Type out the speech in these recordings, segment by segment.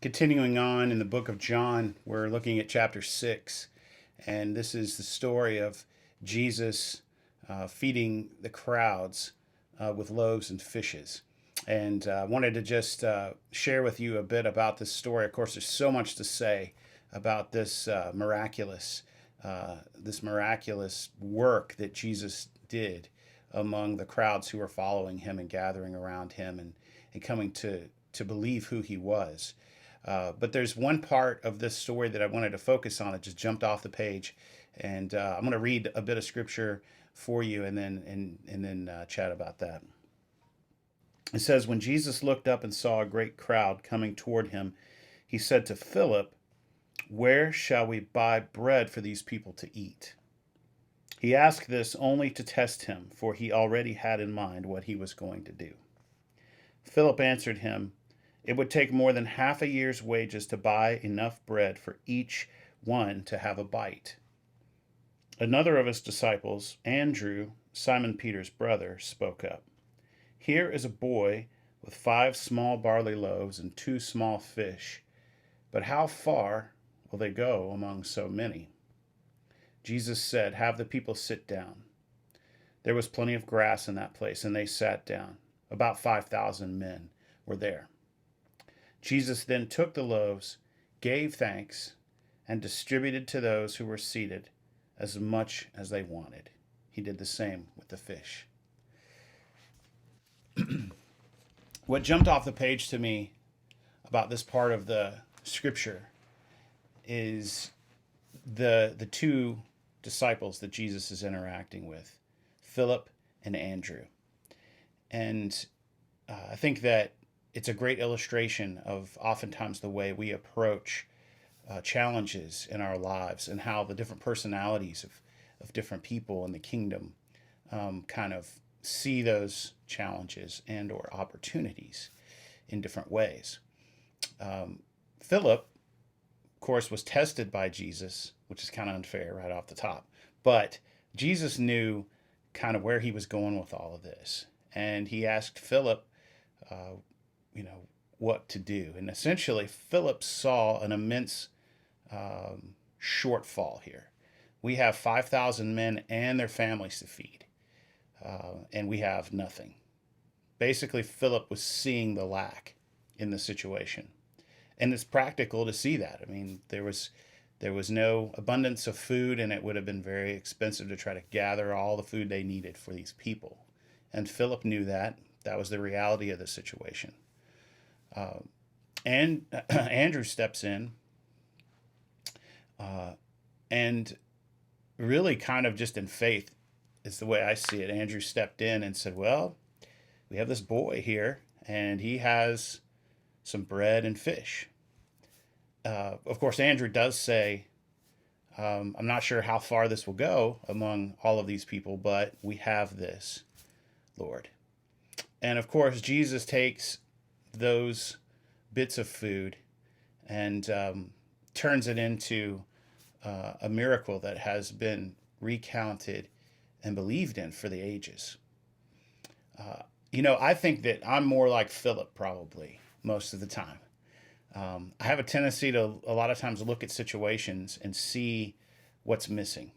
Continuing on in the book of John, we're looking at chapter 6, and this is the story of Jesus feeding the crowds with loaves and fishes. And I wanted to just share with you a bit about this story. Of course, there's so much to say about this miraculous work that Jesus did among the crowds who were following him and gathering around him and coming to believe who he was. But there's one part of this story that I wanted to focus on. It just jumped off the page, and I'm going to read a bit of scripture for you, and then chat about that. It says, "When Jesus looked up and saw a great crowd coming toward him, he said to Philip, 'Where shall we buy bread for these people to eat?' He asked this only to test him, for he already had in mind what he was going to do. Philip answered him, 'It would take more than half a year's wages to buy enough bread for each one to have a bite.' Another of his disciples, Andrew, Simon Peter's brother, spoke up. 'Here is a boy with 5 small barley loaves and 2 small fish, but how far will they go among so many?' Jesus said, 'Have the people sit down.' There was plenty of grass in that place, and they sat down. About 5,000 men were there. Jesus then took the loaves, gave thanks, and distributed to those who were seated as much as they wanted. He did the same with the fish." What jumped off the page to me about this part of the scripture is the two disciples that Jesus is interacting with, Philip and Andrew. And I think that it's a great illustration of oftentimes the way we approach challenges in our lives and how the different personalities of different people in the kingdom kind of see those challenges and or opportunities in different ways. Philip, of course, was tested by Jesus, which is kind of unfair right off the top. But Jesus knew kind of where he was going with all of this. And he asked Philip, what to do. And essentially, Philip saw an immense shortfall here. We have 5,000 men and their families to feed, and we have nothing. Basically, Philip was seeing the lack in the situation. And it's practical to see that. I mean, there was no abundance of food, and it would have been very expensive to try to gather all the food they needed for these people. And Philip knew that. That was the reality of the situation. And Andrew steps in and really kind of just in faith is the way I see it. Andrew stepped in and said, well, we have this boy here, and he has some bread and fish. Of course, Andrew does say, I'm not sure how far this will go among all of these people, but we have this, Lord. And of course, Jesus takes those bits of food and turns it into a miracle that has been recounted and believed in for the ages. I think that I'm more like Philip probably most of the time. I have a tendency to a lot of times look at situations and see what's missing.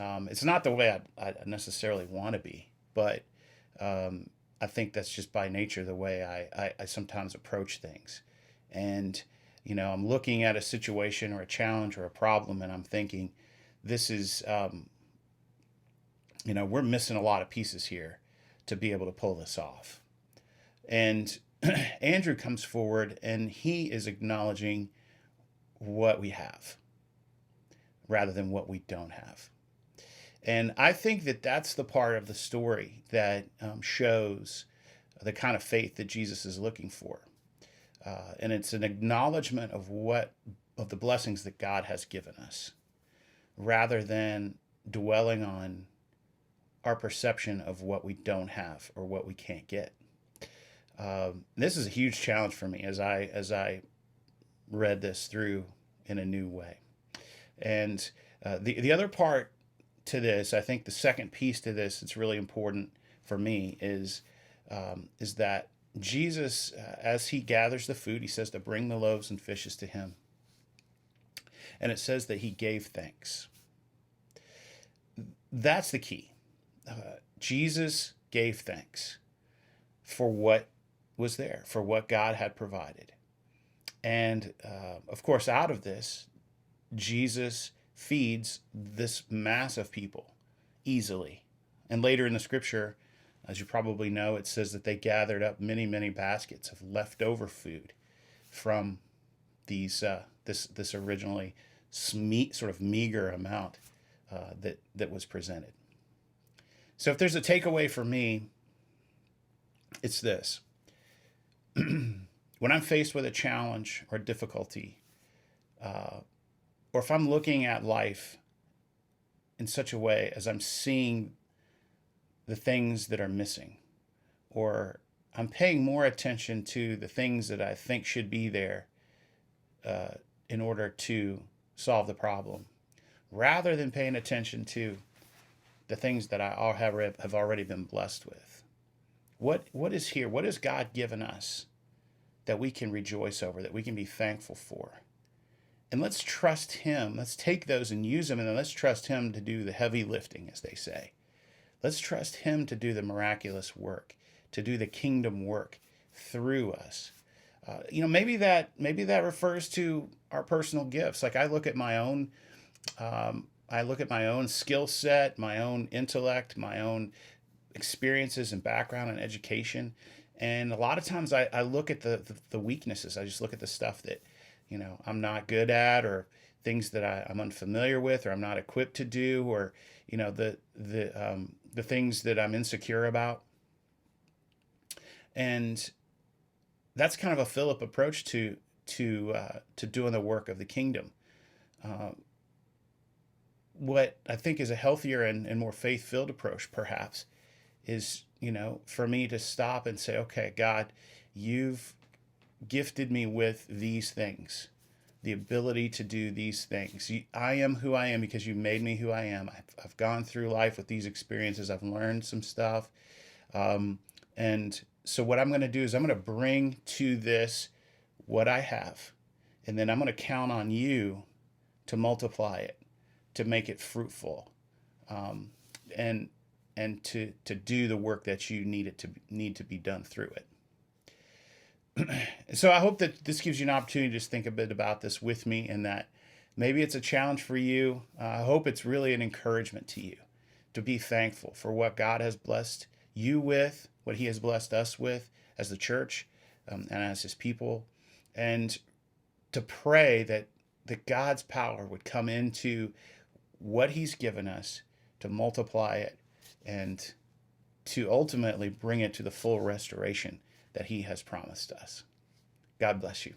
It's not the way I necessarily want to be, but I think that's just by nature the way I sometimes approach things. And, I'm looking at a situation or a challenge or a problem, and I'm thinking, this is, we're missing a lot of pieces here to be able to pull this off. And Andrew comes forward, and he is acknowledging what we have rather than what we don't have. And I think that that's the part of the story that shows the kind of faith that Jesus is looking for. And it's an acknowledgement of the blessings that God has given us, rather than dwelling on our perception of what we don't have or what we can't get. This is a huge challenge for me as I read this through in a new way. And the other part to this, I think the second piece to this that's really important for me is that Jesus, as he gathers the food, he says to bring the loaves and fishes to him. And it says that he gave thanks. That's the key. Jesus gave thanks for what was there, for what God had provided. And of course, out of this, Jesus feeds this mass of people easily. And later in the scripture, as you probably know, it says that they gathered up many, many baskets of leftover food from these this originally sort of meager amount that was presented. So if there's a takeaway for me, it's this. When I'm faced with a challenge or difficulty, or if I'm looking at life in such a way as I'm seeing the things that are missing, or I'm paying more attention to the things that I think should be there in order to solve the problem, rather than paying attention to the things that I have already been blessed with. What is here? What has God given us that we can rejoice over, that we can be thankful for? And let's trust him. Let's take those and use them, and then let's trust him to do the heavy lifting, as they say. Let's trust him to do the miraculous work, to do the kingdom work through us. Maybe that refers to our personal gifts. Like I look at my own skill set, my own intellect, my own experiences and background and education. And a lot of times I look at the weaknesses. I just look at the stuff that, I'm not good at, or things that I'm unfamiliar with, or I'm not equipped to do, or, the things that I'm insecure about. And that's kind of a Philip approach to doing the work of the kingdom. What I think is a healthier and more faith-filled approach, perhaps, is, for me to stop and say, okay, God, you've gifted me with these things, the ability to do these things. I am who I am because you made me who I am. I've gone through life with these experiences. I've learned some stuff. And so what I'm going to do is I'm going to bring to this what I have. And then I'm going to count on you to multiply it, to make it fruitful, and to do the work that you need to be done through it. So I hope that this gives you an opportunity to just think a bit about this with me, and that maybe it's a challenge for you. I hope it's really an encouragement to you to be thankful for what God has blessed you with, what he has blessed us with as the church, and as his people, and to pray that God's power would come into what he's given us, to multiply it and to ultimately bring it to the full restoration that he has promised us. God bless you.